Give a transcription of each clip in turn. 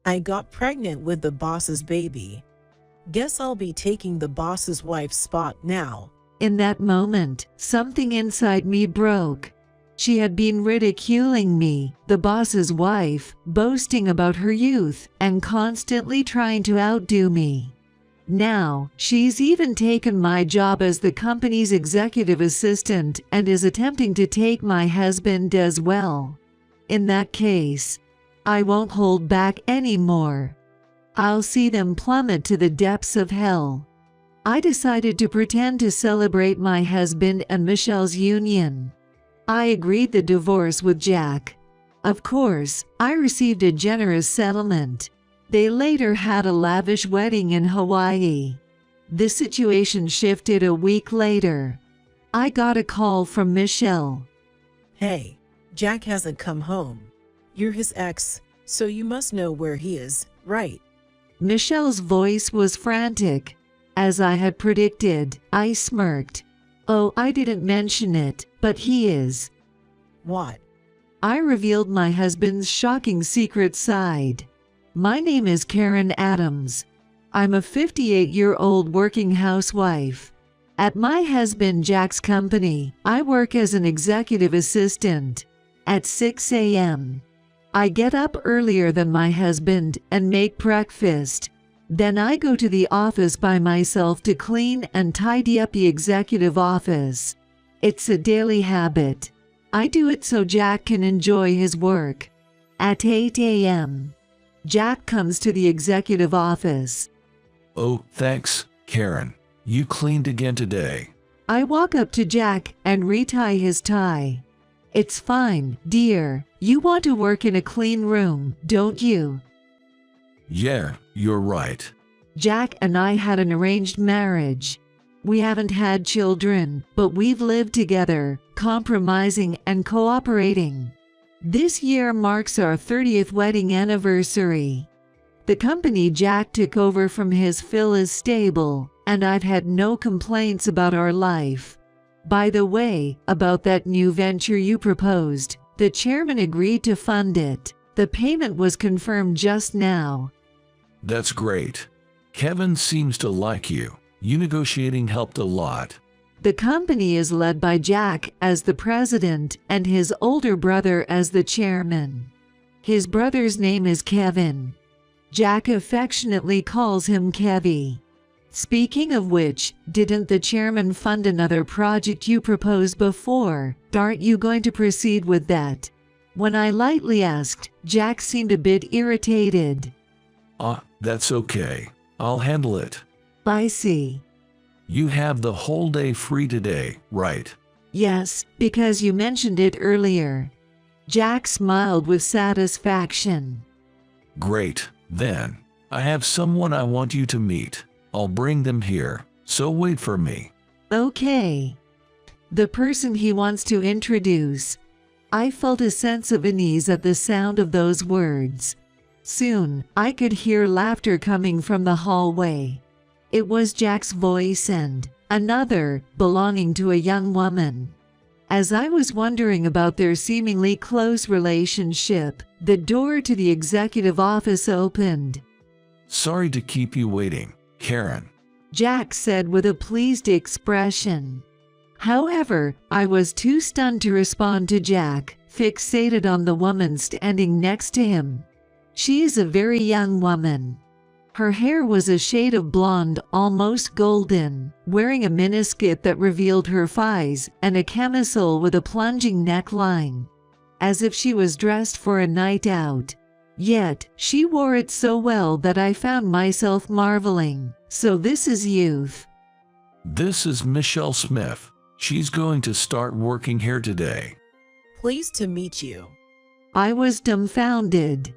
I got pregnant with the boss's baby. Guess I'll be taking the boss's wife's spot now. In that moment, something inside me broke. She had been ridiculing me, the boss's wife, boasting about her youth, and constantly trying to outdo me. Now, she's even taken my job as the company's executive assistant and is attempting to take my husband as well. In that case, I won't hold back anymore. I'll see them plummet to the depths of hell. I decided to pretend to celebrate my husband and Michelle's union. I agreed the divorce with Jack. Of course, I received a generous settlement. They later had a lavish wedding in Hawaii. The situation shifted a week later. I got a call from Michelle. Hey, Jack hasn't come home. You're his ex, so you must know where he is, right? Michelle's voice was frantic. As I had predicted, I smirked. Oh, I didn't mention it, but he is. What? I revealed my husband's shocking secret side. My name is Karen Adams. I'm a 58-year-old working housewife. At my husband Jack's company, I work as an executive assistant. At 6 a.m., I get up earlier than my husband and make breakfast. Then I go to the office by myself to clean and tidy up the executive office. It's a daily habit. I do it so Jack can enjoy his work. At 8 a.m., Jack comes to the executive office. Oh, thanks, Karen. You cleaned again today. I walk up to Jack and retie his tie. It's fine, dear. You want to work in a clean room, don't you? Yeah, you're right. Jack and I had an arranged marriage. We haven't had children, but we've lived together, compromising and cooperating. This year marks our 30th wedding anniversary. The company Jack took over from his Phil is stable, and I've had no complaints about our life. By the way, about that new venture you proposed, the chairman agreed to fund it. The payment was confirmed just now. That's great. Kevin seems to like you. You negotiating helped a lot. The company is led by Jack as the president and his older brother as the chairman. His brother's name is Kevin. Jack affectionately calls him Kevy. Speaking of which, didn't the chairman fund another project you proposed before? Aren't you going to proceed with that? When I lightly asked, Jack seemed a bit irritated. That's okay. I'll handle it. I see. You have the whole day free today, right? Yes, because you mentioned it earlier. Jack smiled with satisfaction. Great, then. I have someone I want you to meet. I'll bring them here, so wait for me. Okay. The person he wants to introduce. I felt a sense of unease at the sound of those words. Soon, I could hear laughter coming from the hallway. It was Jack's voice and another, belonging to a young woman. As I was wondering about their seemingly close relationship, the door to the executive office opened. Sorry to keep you waiting, Karen. Jack said with a pleased expression. However, I was too stunned to respond to Jack, fixated on the woman standing next to him. She is a very young woman. Her hair was a shade of blonde, almost golden, wearing a miniskirt that revealed her thighs and a camisole with a plunging neckline, as if she was dressed for a night out. Yet, she wore it so well that I found myself marveling. So this is youth. This is Michelle Smith. She's going to start working here today. Pleased to meet you. I was dumbfounded.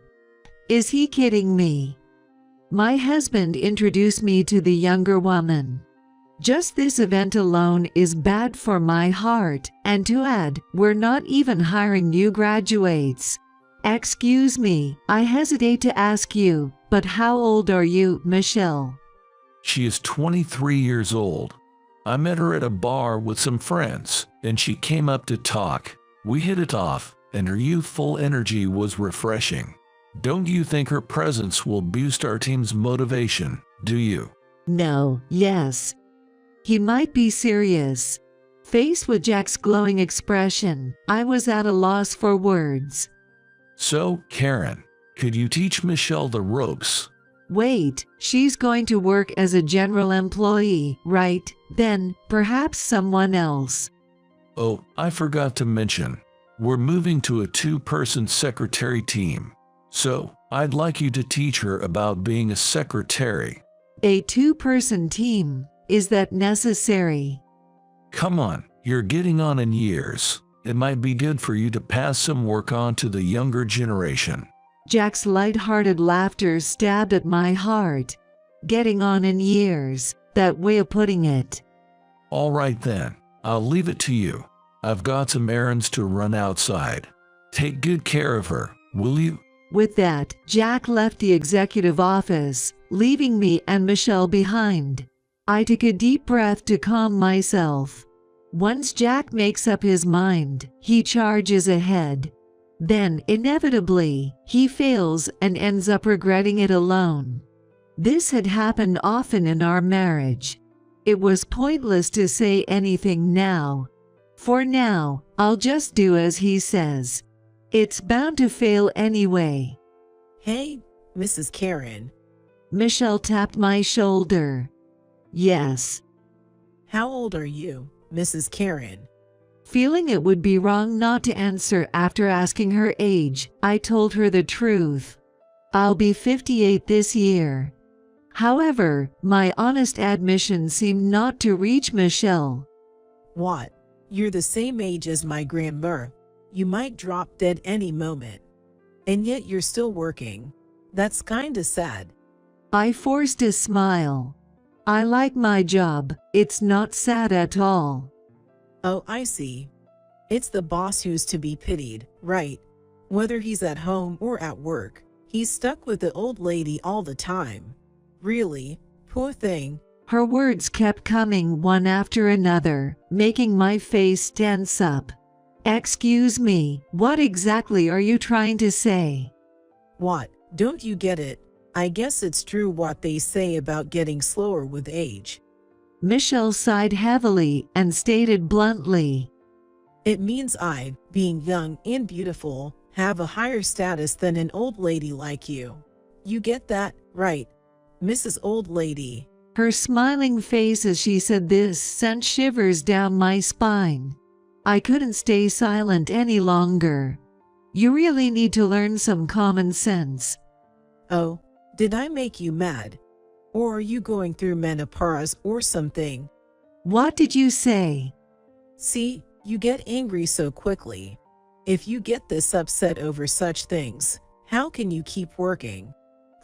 Is he kidding me? My husband introduced me to the younger woman. Just this event alone is bad for my heart, and to add, we're not even hiring new graduates. Excuse me, I hesitate to ask you, but how old are you, Michelle? She is 23 years old. I met her at a bar with some friends, and she came up to talk. We hit it off, and her youthful energy was refreshing. Don't you think her presence will boost our team's motivation, do you? No, yes. He might be serious. Faced with Jack's glowing expression, I was at a loss for words. So, Karen, could you teach Michelle the ropes? Wait, she's going to work as a general employee, right? Then, perhaps someone else. Oh, I forgot to mention, we're moving to a 2-person secretary team. So, I'd like you to teach her about being a secretary. A 2-person team, is that necessary? Come on, you're getting on in years. It might be good for you to pass some work on to the younger generation. Jack's light-hearted laughter stabbed at my heart. Getting on in years, that way of putting it. All right then, I'll leave it to you. I've got some errands to run outside. Take good care of her, will you? With that, Jack left the executive office, leaving me and Michelle behind. I took a deep breath to calm myself. Once Jack makes up his mind, he charges ahead. Then, inevitably, he fails and ends up regretting it alone. This had happened often in our marriage. It was pointless to say anything now. For now, I'll just do as he says. It's bound to fail anyway. Hey, Mrs. Karen. Michelle tapped my shoulder. Yes. How old are you, Mrs. Karen? Feeling it would be wrong not to answer after asking her age, I told her the truth. I'll be 58 this year. However, my honest admission seemed not to reach Michelle. What? You're the same age as my grandma. You might drop dead any moment. And yet you're still working. That's kinda sad. I forced a smile. I like my job. It's not sad at all. Oh, I see. It's the boss who's to be pitied, right? Whether he's at home or at work, he's stuck with the old lady all the time. Really, poor thing. Her words kept coming one after another, making my face tense up. Excuse me, what exactly are you trying to say? What? Don't you get it? I guess it's true what they say about getting slower with age. Michelle sighed heavily and stated bluntly. It means I, being young and beautiful, have a higher status than an old lady like you. You get that, right, Mrs. Old Lady? Her smiling face as she said this sent shivers down my spine. I couldn't stay silent any longer. You really need to learn some common sense. Oh, did I make you mad? Or are you going through menopause or something? What did you say? See, you get angry so quickly. If you get this upset over such things, how can you keep working?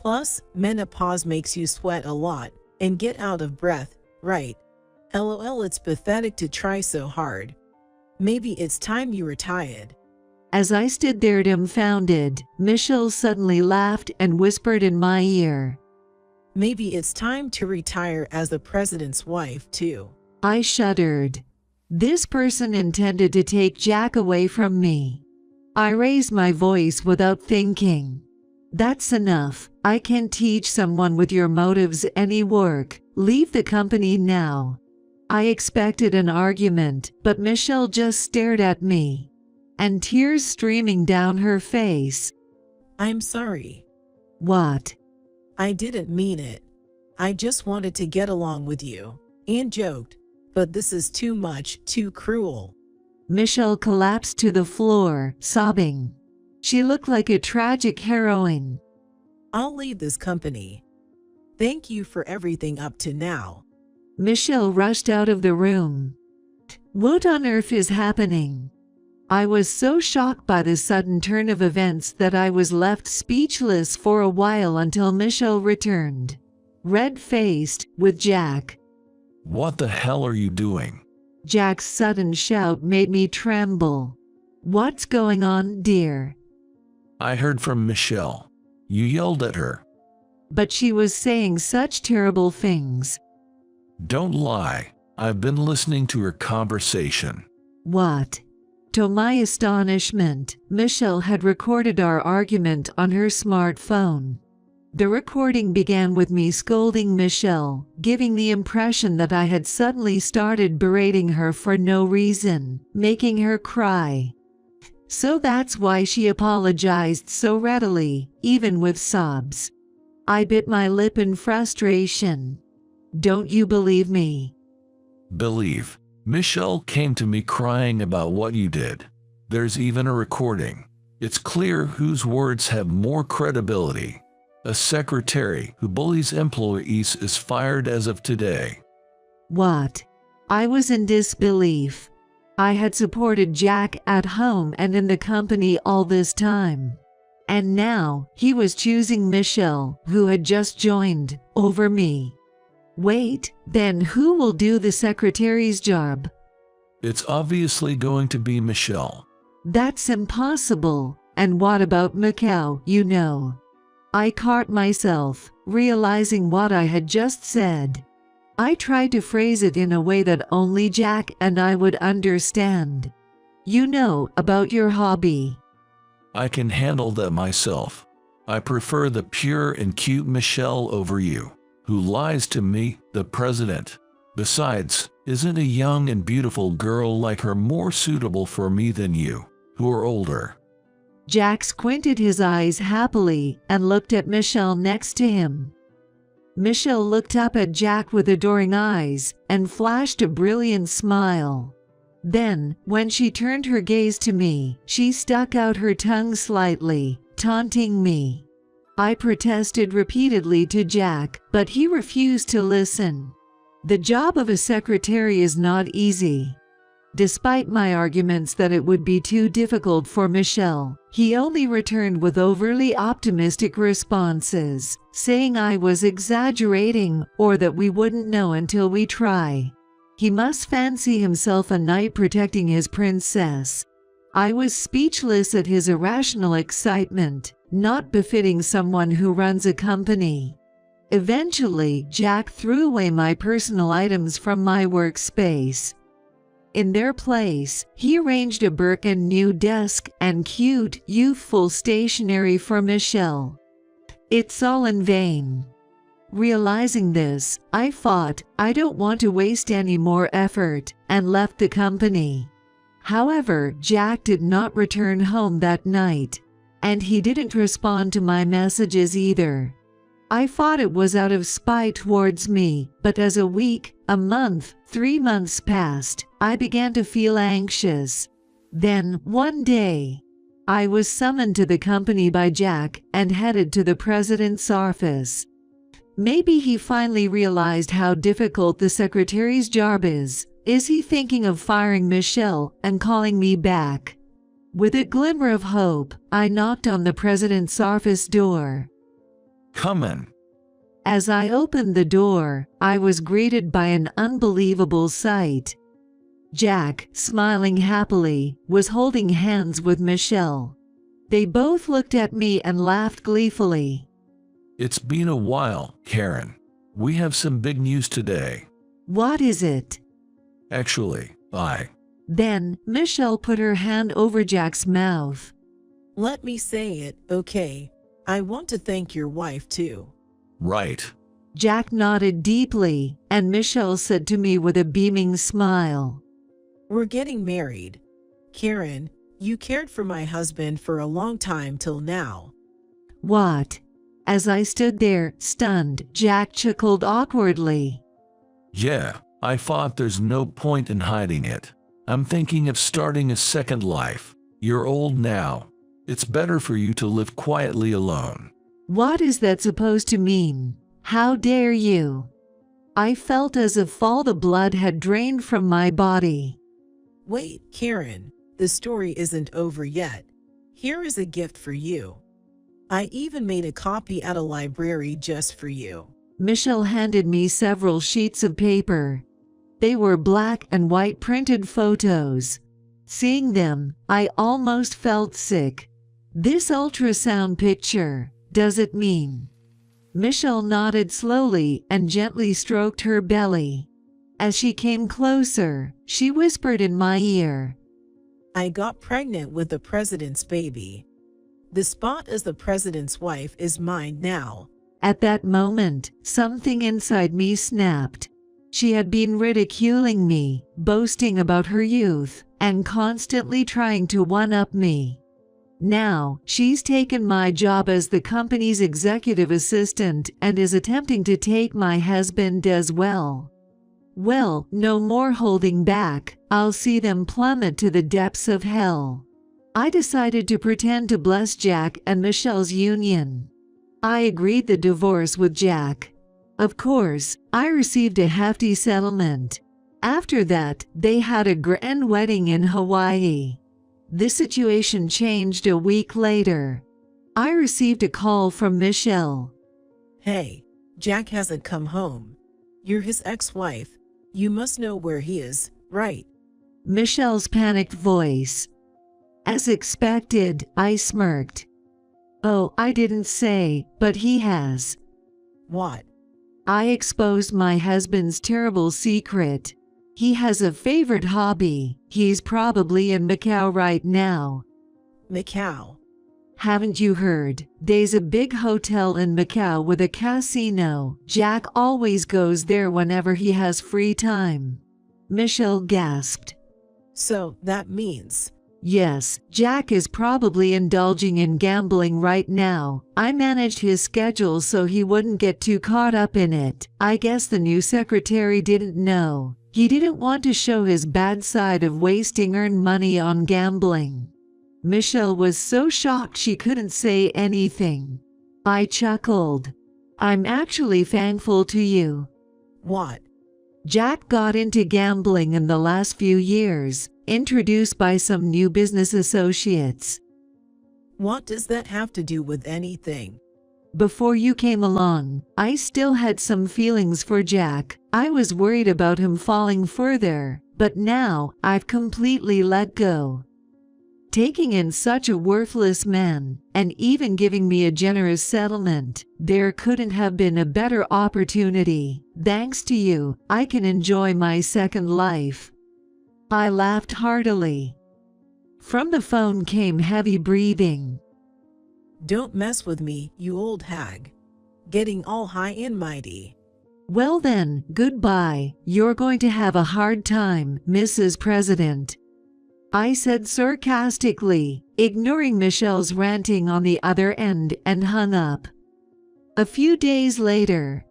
Plus, menopause makes you sweat a lot and get out of breath, right? LOL, it's pathetic to try so hard. Maybe it's time you retired. As I stood there dumbfounded, Michelle suddenly laughed and whispered in my ear. Maybe it's time to retire as the president's wife, too. I shuddered. This person intended to take Jack away from me. I raised my voice without thinking. That's enough. I can't teach someone with your motives any work. Leave the company now. I expected an argument, but Michelle just stared at me, and tears streaming down her face. I'm sorry. What? I didn't mean it. I just wanted to get along with you, and joked, but this is too much, too cruel. Michelle collapsed to the floor, sobbing. She looked like a tragic heroine. I'll leave this company. Thank you for everything up to now. Michelle rushed out of the room. What on earth is happening? I was so shocked by the sudden turn of events that I was left speechless for a while until Michelle returned, red-faced, with Jack. What the hell are you doing? Jack's sudden shout made me tremble. What's going on, dear? I heard from Michelle. You yelled at her. But she was saying such terrible things. Don't lie. I've been listening to her conversation. What? To my astonishment, Michelle had recorded our argument on her smartphone. The recording began with me scolding Michelle, giving the impression that I had suddenly started berating her for no reason, making her cry. So that's why she apologized so readily, even with sobs. I bit my lip in frustration. Don't you believe me? Believe. Michelle came to me crying about what you did. There's even a recording. It's clear whose words have more credibility. A secretary who bullies employees is fired as of today. What? I was in disbelief. I had supported Jack at home and in the company all this time. And now, he was choosing Michelle, who had just joined, over me. Wait, then who will do the secretary's job? It's obviously going to be Michelle. That's impossible. And what about Macau, you know? I caught myself, realizing what I had just said. I tried to phrase it in a way that only Jack and I would understand. You know, about your hobby. I can handle that myself. I prefer the pure and cute Michelle over you, who lies to me, the president. Besides, isn't a young and beautiful girl like her more suitable for me than you, who are older? Jack squinted his eyes happily and looked at Michelle next to him. Michelle looked up at Jack with adoring eyes and flashed a brilliant smile. Then, when she turned her gaze to me, she stuck out her tongue slightly, taunting me. I protested repeatedly to Jack, but he refused to listen. The job of a secretary is not easy. Despite my arguments that it would be too difficult for Michelle, he only returned with overly optimistic responses, saying I was exaggerating or that we wouldn't know until we try. He must fancy himself a knight protecting his princess. I was speechless at his irrational excitement, not befitting someone who runs a company. Eventually, Jack threw away my personal items from my workspace. In their place, he arranged a brand new desk and cute, youthful stationery for Michelle. It's all in vain. Realizing this, I thought, I don't want to waste any more effort, and left the company. However, Jack did not return home that night, and he didn't respond to my messages either. I thought it was out of spite towards me, but as a week, a month, 3 months passed, I began to feel anxious. Then, one day, I was summoned to the company by Jack and headed to the president's office. Maybe he finally realized how difficult the secretary's job is. Is he thinking of firing Michelle and calling me back? With a glimmer of hope, I knocked on the president's office door. Come in. As I opened the door, I was greeted by an unbelievable sight. Jack, smiling happily, was holding hands with Michelle. They both looked at me and laughed gleefully. It's been a while, Karen. We have some big news today. What is it? Actually, Then, Michelle put her hand over Jack's mouth. Let me say it, okay? I want to thank your wife too. Right. Jack nodded deeply, and Michelle said to me with a beaming smile. We're getting married. Karen, you cared for my husband for a long time till now. What? As I stood there, stunned, Jack chuckled awkwardly. Yeah, I thought there's no point in hiding it. I'm thinking of starting a second life. You're old now. It's better for you to live quietly alone. What is that supposed to mean? How dare you? I felt as if all the blood had drained from my body. Wait, Karen, the story isn't over yet. Here is a gift for you. I even made a copy at a library just for you. Michelle handed me several sheets of paper. They were black and white printed photos. Seeing them, I almost felt sick. This ultrasound picture, does it mean? Michelle nodded slowly and gently stroked her belly. As she came closer, she whispered in my ear, I got pregnant with the president's baby. The spot as the president's wife is mine now. At that moment, something inside me snapped. She had been ridiculing me, boasting about her youth, and constantly trying to one-up me. Now, she's taken my job as the company's executive assistant and is attempting to take my husband as well. Well, no more holding back. I'll see them plummet to the depths of hell. I decided to pretend to bless Jack and Michelle's union. I agreed the divorce with Jack. Of course, I received a hefty settlement. After that, they had a grand wedding in Hawaii. The situation changed a week later. I received a call from Michelle. Hey, Jack hasn't come home. You're his ex-wife. You must know where he is, right? Michelle's panicked voice. As expected, I smirked. Oh, I didn't say, but he has. What? I exposed my husband's terrible secret. He has a favorite hobby. He's probably in Macau right now. Macau. Haven't you heard? There's a big hotel in Macau with a casino. Jack always goes there whenever he has free time. Michelle gasped. So that means… Yes, Jack is probably indulging in gambling right now. I managed his schedule so he wouldn't get too caught up in it. I guess the new secretary didn't know. He didn't want to show his bad side of wasting earned money on gambling. Michelle was so shocked she couldn't say anything. I chuckled. I'm actually thankful to you. What? Jack got into gambling in the last few years, introduced by some new business associates. What does that have to do with anything? Before you came along, I still had some feelings for Jack. I was worried about him falling further, but now I've completely let go. Taking in such a worthless man, and even giving me a generous settlement, there couldn't have been a better opportunity. Thanks to you, I can enjoy my second life. I laughed heartily. From the phone came heavy breathing. Don't mess with me, you old hag. Getting all high and mighty. Well then, goodbye. You're going to have a hard time, Mrs. President. I said sarcastically, ignoring Michelle's ranting on the other end, and hung up. A few days later,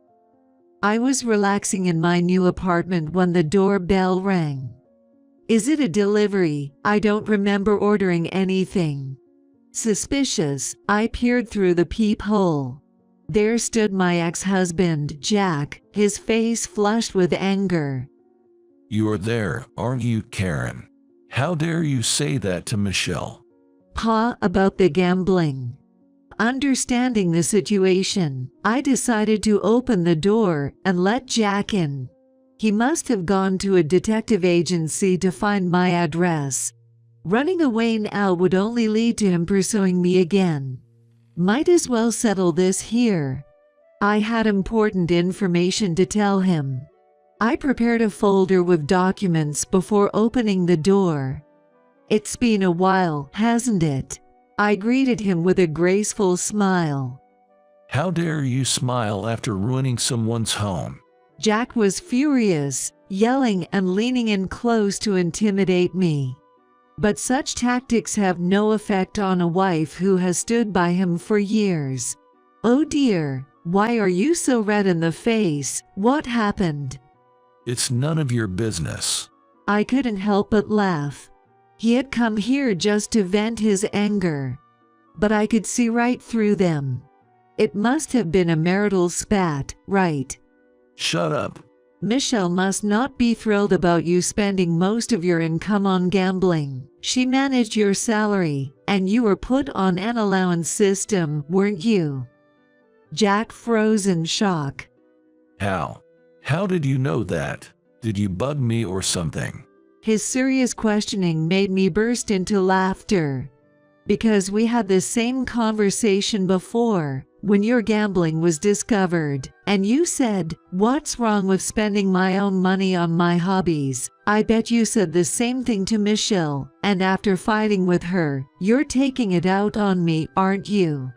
I was relaxing in my new apartment when the doorbell rang. Is it a delivery? I don't remember ordering anything. Suspicious, I peered through the peephole. There stood my ex-husband, Jack, his face flushed with anger. You're there, aren't you, Karen? How dare you say that to Michelle? Pa, about the gambling. Understanding the situation, I decided to open the door and let Jack in. He must have gone to a detective agency to find my address. Running away now would only lead to him pursuing me again. Might as well settle this here. I had important information to tell him. I prepared a folder with documents before opening the door. It's been a while, hasn't it? I greeted him with a graceful smile. How dare you smile after ruining someone's home? Jack was furious, yelling and leaning in close to intimidate me. But such tactics have no effect on a wife who has stood by him for years. Oh dear, why are you so red in the face? What happened? It's none of your business. I couldn't help but laugh. He had come here just to vent his anger. But I could see right through them. It must have been a marital spat, right? Shut up. Michelle must not be thrilled about you spending most of your income on gambling. She managed your salary, and you were put on an allowance system, weren't you? Jack froze in shock. How? How did you know that? Did you bug me or something? His serious questioning made me burst into laughter. Because we had the same conversation before, when your gambling was discovered, and you said, "What's wrong with spending my own money on my hobbies?" I bet you said the same thing to Michelle, and after fighting with her, you're taking it out on me, aren't you?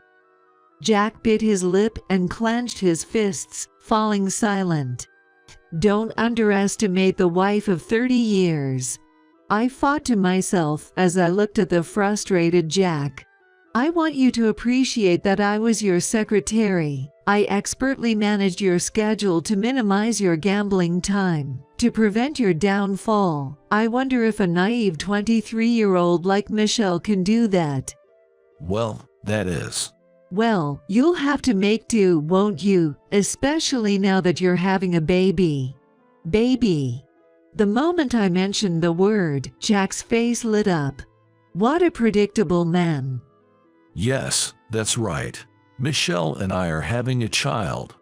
Jack bit his lip and clenched his fists, falling silent. Don't underestimate the wife of 30 years. I fought to myself as I looked at the frustrated Jack. I want you to appreciate that I was your secretary. I expertly managed your schedule to minimize your gambling time, to prevent your downfall. I wonder if a naive 23-year-old like Michelle can do that. Well, that is. Well, you'll have to make do, won't you? Especially now that you're having a baby. Baby. The moment I mentioned the word, Jack's face lit up. What a predictable man. Yes, that's right. Michelle and I are having a child.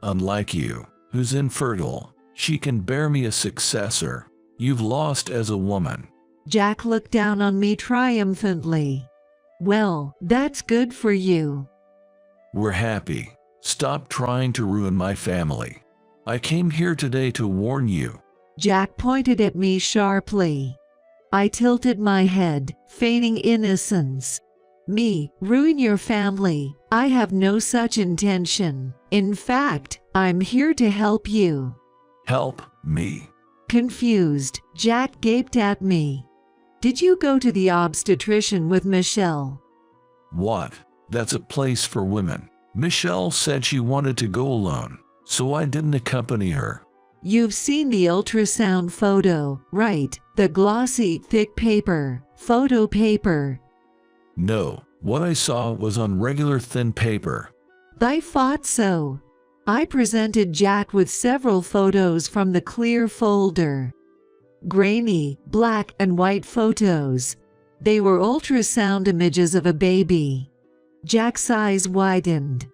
Unlike you, who's infertile, she can bear me a successor. You've lost as a woman. Jack looked down on me triumphantly. Well, that's good for you. We're happy. Stop trying to ruin my family. I came here today to warn you. Jack pointed at me sharply. I tilted my head, feigning innocence. Me, ruin your family? I have no such intention. In fact, I'm here to help you. Help me. Confused, Jack gaped at me. Did you go to the obstetrician with Michelle? What? That's a place for women. Michelle said she wanted to go alone, so I didn't accompany her. You've seen the ultrasound photo, right? The glossy, thick paper, photo paper. No, what I saw was on regular thin paper. I thought so. I presented Jack with several photos from the clear folder. Grainy, black and white photos. They were ultrasound images of a baby. Jack's eyes widened.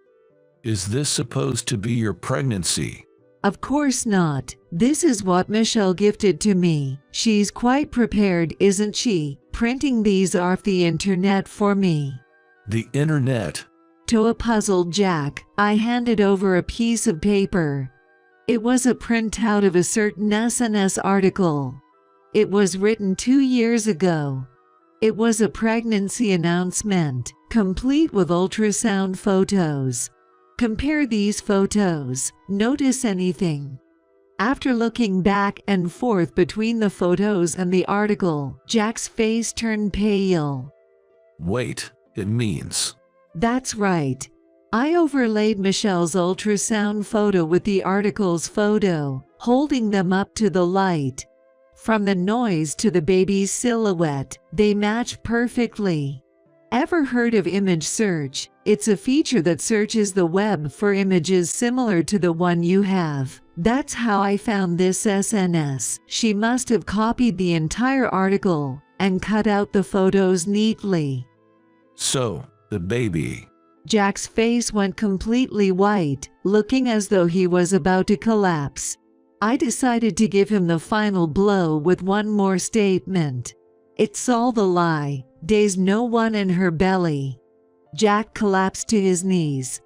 Is this supposed to be your pregnancy? Of course not. This is what Michelle gifted to me. She's quite prepared, isn't she? Printing these off the internet for me. The internet? To a puzzled Jack, I handed over a piece of paper. It was a printout of a certain SNS article. It was written 2 years ago. It was a pregnancy announcement, complete with ultrasound photos. Compare these photos. Notice anything? After looking back and forth between the photos and the article, Jack's face turned pale. Wait, it means... That's right. I overlaid Michelle's ultrasound photo with the article's photo, holding them up to the light. From the noise to the baby's silhouette, they match perfectly. Ever heard of image search? It's a feature that searches the web for images similar to the one you have. That's how I found this SNS. She must have copied the entire article and cut out the photos neatly. So, the baby... Jack's face went completely white, looking as though he was about to collapse. I decided to give him the final blow with one more statement. It's all the lie. There's no one in her belly. Jack collapsed to his knees.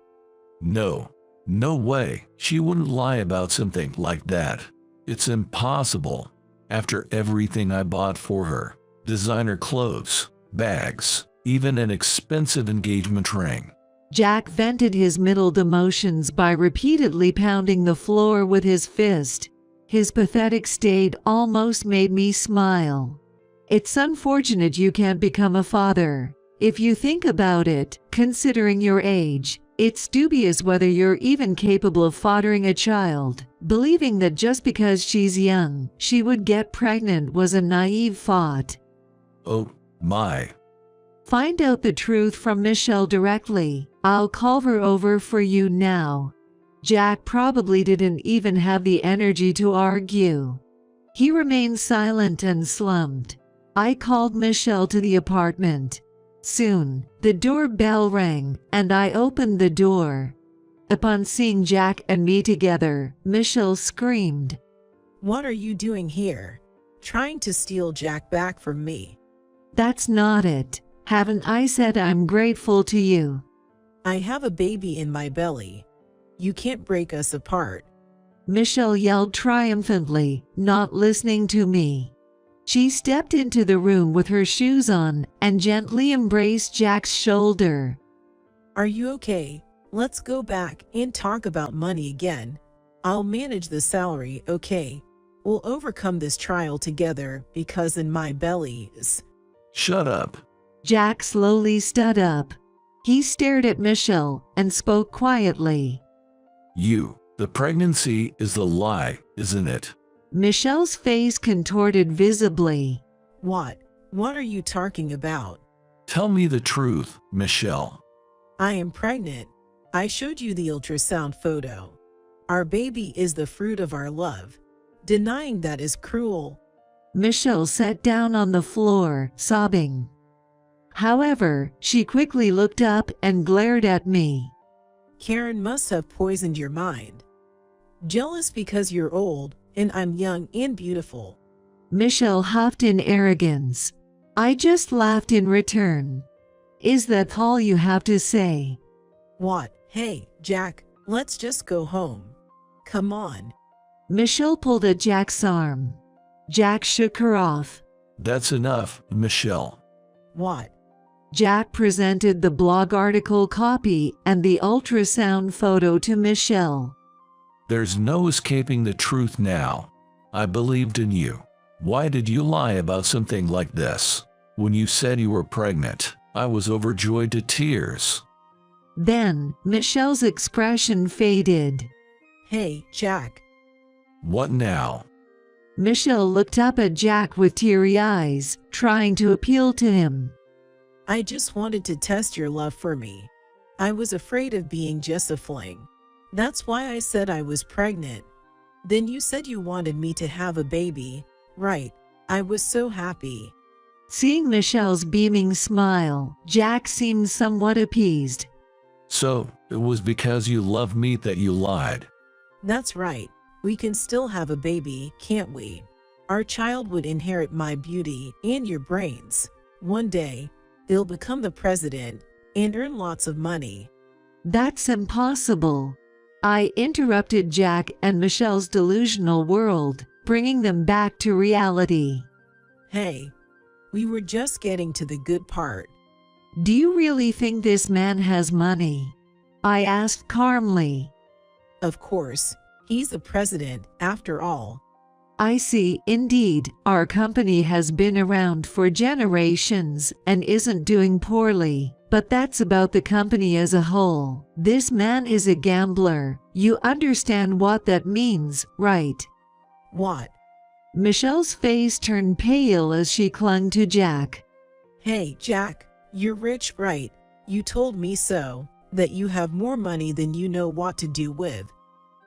No way. She wouldn't lie about something like that. It's impossible. After everything I bought for her, designer clothes, bags, even an expensive engagement ring. Jack vented his middled emotions by repeatedly pounding the floor with his fist. His pathetic state almost made me smile. It's unfortunate you can't become a father. If you think about it, considering your age, it's dubious whether you're even capable of fathering a child. Believing that just because she's young, she would get pregnant was a naive thought. Oh, my. Find out the truth from Michelle directly. I'll call her over for you now. Jack probably didn't even have the energy to argue. He remained silent and slumped. I called Michelle to the apartment. Soon, the doorbell rang, and I opened the door. Upon seeing Jack and me together, Michelle screamed. What are you doing here? Trying to steal Jack back from me? That's not it. Haven't I said I'm grateful to you? I have a baby in my belly. You can't break us apart. Michelle yelled triumphantly, not listening to me. She stepped into the room with her shoes on and gently embraced Jack's shoulder. Are you okay? Let's go back and talk about money again. I'll manage the salary, okay? We'll overcome this trial together because in my belly is... Shut up. Jack slowly stood up. He stared at Michelle and spoke quietly. The pregnancy is the lie, isn't it? Michelle's face contorted visibly. What? What are you talking about? Tell me the truth, Michelle. I am pregnant. I showed you the ultrasound photo. Our baby is the fruit of our love. Denying that is cruel. Michelle sat down on the floor, sobbing. However, she quickly looked up and glared at me. Karen must have poisoned your mind. Jealous because you're old and I'm young and beautiful. Michelle huffed in arrogance. I just laughed in return. Is that all you have to say? What? Hey, Jack, let's just go home. Come on. Michelle pulled at Jack's arm. Jack shook her off. That's enough, Michelle. What? Jack presented the blog article copy and the ultrasound photo to Michelle. There's no escaping the truth now. I believed in you. Why did you lie about something like this? When you said you were pregnant, I was overjoyed to tears. Then, Michelle's expression faded. Hey, Jack. What now? Michelle looked up at Jack with teary eyes, trying to appeal to him. I just wanted to test your love for me. I was afraid of being just a fling. That's why I said I was pregnant. Then you said you wanted me to have a baby, right? I was so happy. Seeing Michelle's beaming smile, Jack seemed somewhat appeased. So, it was because you loved me that you lied. That's right. We can still have a baby, can't we? Our child would inherit my beauty and your brains. One day, they'll become the president and earn lots of money. That's impossible. I interrupted Jack and Michelle's delusional world, bringing them back to reality. Hey, we were just getting to the good part. Do you really think this man has money? I asked calmly. Of course, he's the president after all. I see, indeed, our company has been around for generations and isn't doing poorly. But that's about the company as a whole. This man is a gambler. You understand what that means, right? What? Michelle's face turned pale as she clung to Jack. Hey, Jack, you're rich, right? You told me so, that you have more money than you know what to do with,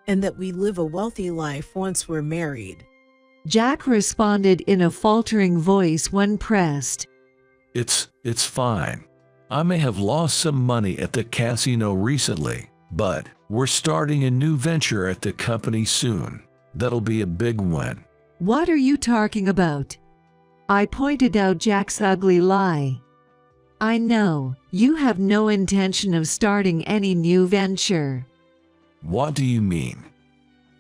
and that we live a wealthy life once we're married. Jack responded in a faltering voice when pressed. It's fine. I may have lost some money at the casino recently, but we're starting a new venture at the company soon. That'll be a big win. What are you talking about? I pointed out Jack's ugly lie. I know, you have no intention of starting any new venture. What do you mean?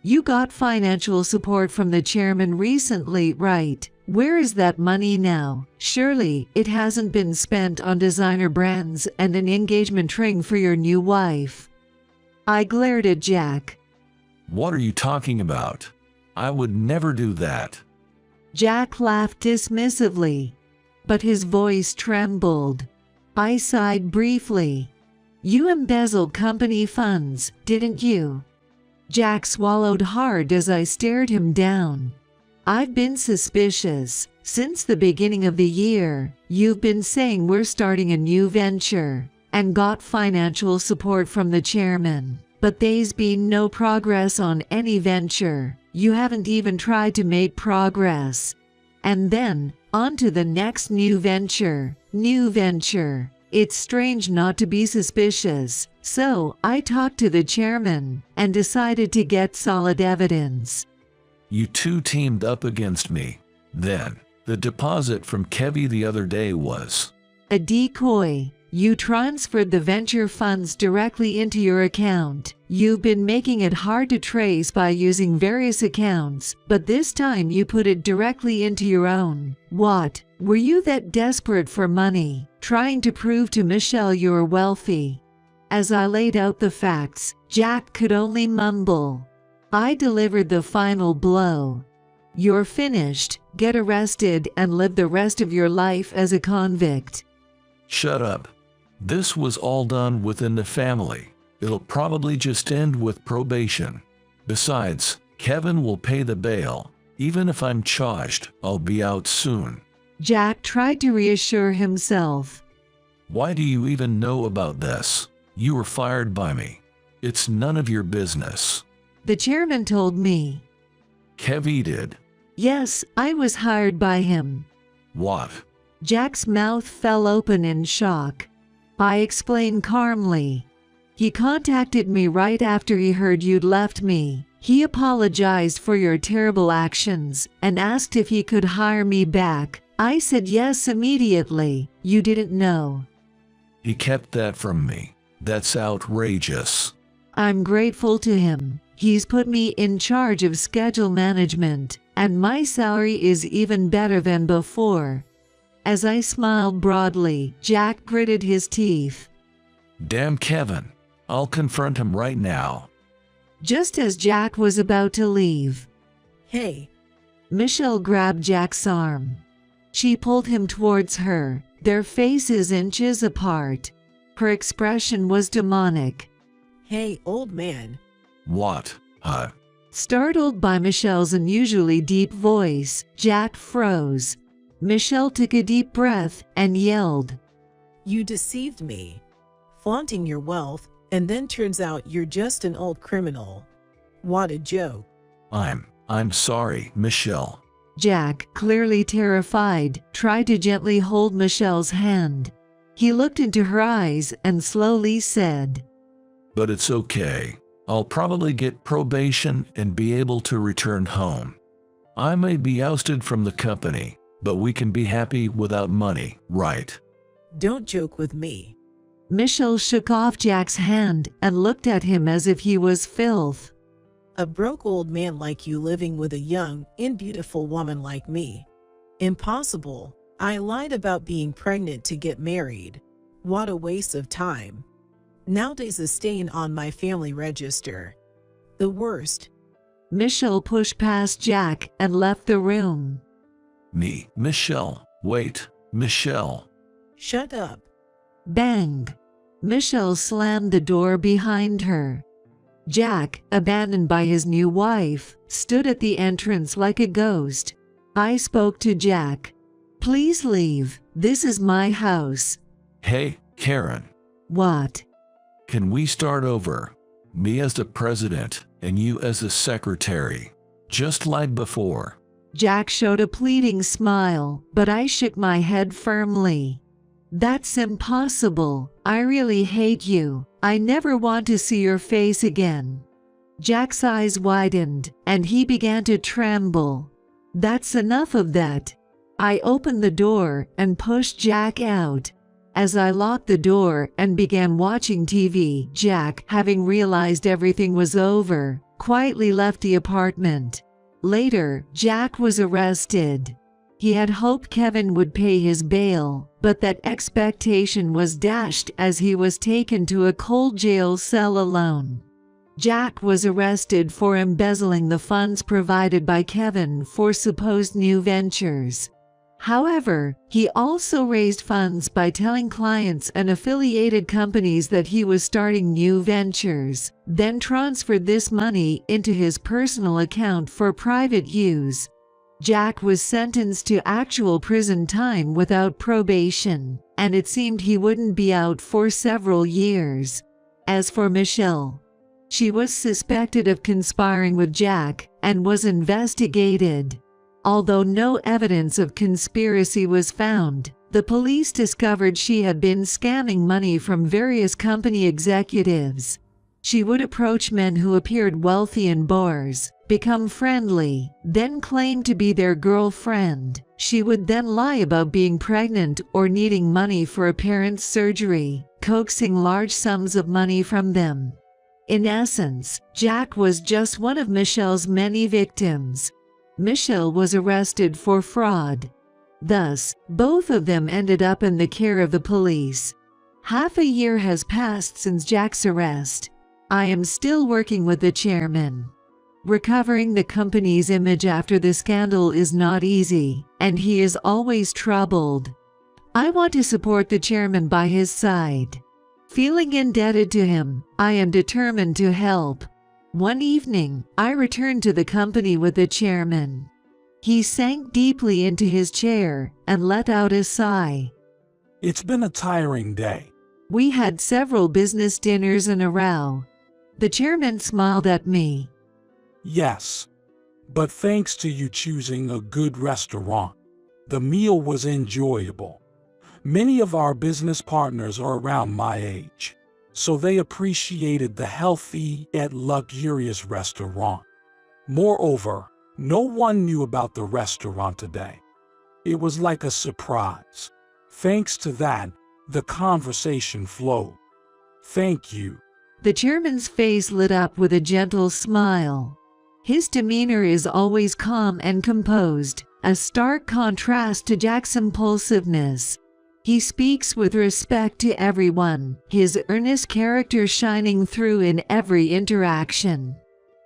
You got financial support from the chairman recently, right? Where is that money now? Surely it hasn't been spent on designer brands and an engagement ring for your new wife. I glared at Jack. What are you talking about? I would never do that. Jack laughed dismissively, but his voice trembled. I sighed briefly. You embezzled company funds, didn't you? Jack swallowed hard as I stared him down. I've been suspicious. Since the beginning of the year, you've been saying we're starting a new venture and got financial support from the chairman. But there's been no progress on any venture. You haven't even tried to make progress. And then, on to the next new venture. It's strange not to be suspicious. So, I talked to the chairman and decided to get solid evidence. You two teamed up against me. Then, the deposit from Kevy the other day was A decoy. You transferred the venture funds directly into your account. You've been making it hard to trace by using various accounts, but this time you put it directly into your own. What? Were you that desperate for money, trying to prove to Michelle you were wealthy? As I laid out the facts, Jack could only mumble. I delivered the final blow. You're finished. Get arrested and live the rest of your life as a convict. Shut up. This was all done within the family. It'll probably just end with probation. Besides, Kevin will pay the bail. Even if I'm charged, I'll be out soon. Jack tried to reassure himself. Why do you even know about this? You were fired by me. It's none of your business. The chairman told me. Kevy did. Yes, I was hired by him. What? Jack's mouth fell open in shock. I explained calmly. He contacted me right after he heard you'd left me. He apologized for your terrible actions and asked if he could hire me back. I said yes immediately. You didn't know. He kept that from me. That's outrageous. I'm grateful to him. He's put me in charge of schedule management, and my salary is even better than before. As I smiled broadly, Jack gritted his teeth. Damn Kevin. I'll confront him right now. Just as Jack was about to leave, Hey, Michelle grabbed Jack's arm. She pulled him towards her, their faces inches apart. Her expression was demonic. hey, old man. What? Startled by Michelle's unusually deep voice, Jack froze. Michelle took a deep breath and yelled, You deceived me, flaunting your wealth, and then turns out you're just an old criminal. What a joke. I'm sorry, Michelle. Jack, clearly terrified, tried to gently hold Michelle's hand. He looked into her eyes and slowly said, But it's okay. I'll probably get probation and be able to return home. I may be ousted from the company, but we can be happy without money, right? Don't joke with me. Michelle shook off Jack's hand and looked at him as if he was filth. A broke old man like you living with a young and beautiful woman like me. Impossible. I lied about being pregnant to get married. What a waste of time. Nowadays a stain on my family register. The worst. Michelle pushed past Jack and left the room. Me, Michelle. Wait, Michelle. Shut up. Bang! Michelle slammed the door behind her. Jack, abandoned by his new wife, stood at the entrance like a ghost. I spoke to Jack. Please leave. This is my house. Hey, Karen. What? Can we start over? Me as the president and you as the secretary. Just like before. Jack showed a pleading smile, but I shook my head firmly. That's impossible. I really hate you. I never want to see your face again. Jack's eyes widened, and he began to tremble. That's enough of that. I opened the door and pushed Jack out. As I locked the door and began watching TV, Jack, having realized everything was over, quietly left the apartment. Later, Jack was arrested. He had hoped Kevin would pay his bail, but that expectation was dashed as he was taken to a cold jail cell alone. Jack was arrested for embezzling the funds provided by Kevin for supposed new ventures. However, he also raised funds by telling clients and affiliated companies that he was starting new ventures, then transferred this money into his personal account for private use. Jack was sentenced to actual prison time without probation, and it seemed he wouldn't be out for several years. As for Michelle, she was suspected of conspiring with Jack and was investigated. Although no evidence of conspiracy was found, the police discovered she had been scamming money from various company executives. She would approach men who appeared wealthy in bars, become friendly, then claim to be their girlfriend. She would then lie about being pregnant or needing money for a parent's surgery, coaxing large sums of money from them. In essence, Jack was just one of Michelle's many victims. Michelle was arrested for fraud. Thus, both of them ended up in the care of the police. Half a year has passed since Jack's arrest. I am still working with the chairman. Recovering the company's image after the scandal is not easy, and he is always troubled. I want to support the chairman by his side. Feeling indebted to him, I am determined to help. One evening, I returned to the company with the chairman. He sank deeply into his chair and let out a sigh. It's been a tiring day. We had several business dinners and a row. The chairman smiled at me. Yes, but thanks to you choosing a good restaurant, the meal was enjoyable. Many of our business partners are around my age, so they appreciated the healthy yet luxurious restaurant. Moreover, no one knew about the restaurant today. It was like a surprise. Thanks to that, the conversation flowed. Thank you. The chairman's face lit up with a gentle smile. His demeanor is always calm and composed, a stark contrast to Jack's impulsiveness. He speaks with respect to everyone, his earnest character shining through in every interaction.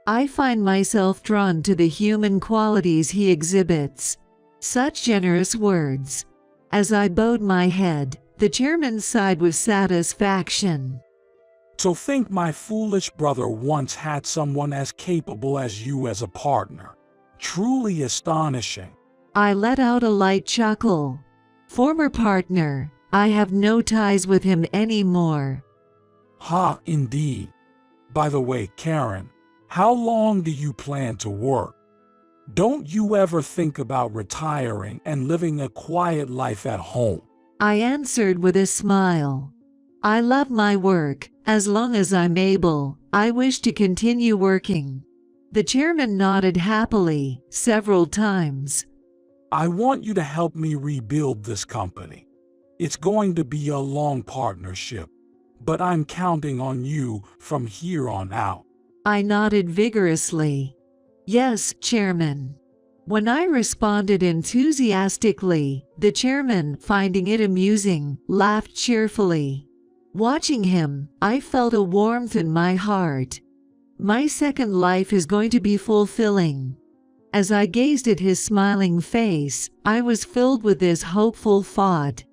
I find myself drawn to the human qualities he exhibits. Such generous words. As I bowed my head, the chairman sighed with satisfaction. To think my foolish brother once had someone as capable as you as a partner. Truly astonishing. I let out a light chuckle. Former partner, I have no ties with him anymore. Ha, indeed. By the way, Karen, how long do you plan to work? Don't you ever think about retiring and living a quiet life at home? I answered with a smile. I love my work. As long as I'm able, I wish to continue working. The chairman nodded happily, several times. I want you to help me rebuild this company. It's going to be a long partnership, but I'm counting on you from here on out. I nodded vigorously. Yes, Chairman. When I responded enthusiastically, the chairman, finding it amusing, laughed cheerfully. Watching him, I felt a warmth in my heart. My second life is going to be fulfilling. As I gazed at his smiling face, I was filled with this hopeful thought.